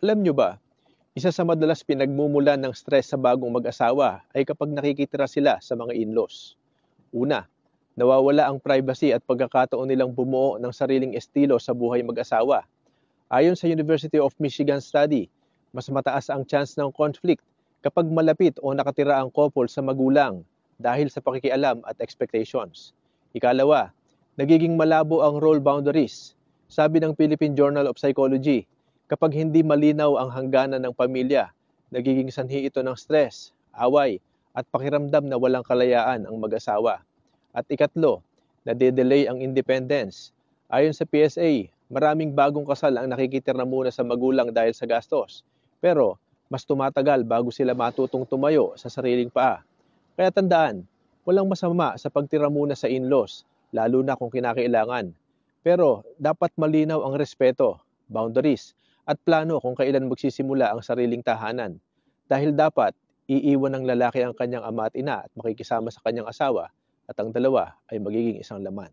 Alam nyo ba, isa sa madalas pinagmumulan ng stress sa bagong mag-asawa ay kapag nakikitira sila sa mga in-laws. Una, nawawala ang privacy at pagkakataon nilang bumuo ng sariling estilo sa buhay mag-asawa. Ayon sa University of Michigan study, mas mataas ang chance ng conflict kapag malapit o nakatira ang couple sa magulang dahil sa pakikialam at expectations. Ikalawa, nagiging malabo ang role boundaries. Sabi ng Philippine Journal of Psychology, kapag hindi malinaw ang hangganan ng pamilya, nagiging sanhi ito ng stress, away, at pakiramdam na walang kalayaan ang mag-asawa. At ikatlo, nade-delay ang independence. Ayon sa PSA, maraming bagong kasal ang nakikitira muna sa magulang dahil sa gastos. Pero, mas tumatagal bago sila matutong tumayo sa sariling paa. Kaya tandaan, walang masama sa pagtira muna sa in-laws, lalo na kung kinakailangan. Pero, dapat malinaw ang respeto, boundaries, at plano kung kailan magsisimula ang sariling tahanan. Dahil dapat, iiwan ng lalaki ang kanyang ama at ina at makikisama sa kanyang asawa at ang dalawa ay magiging isang laman.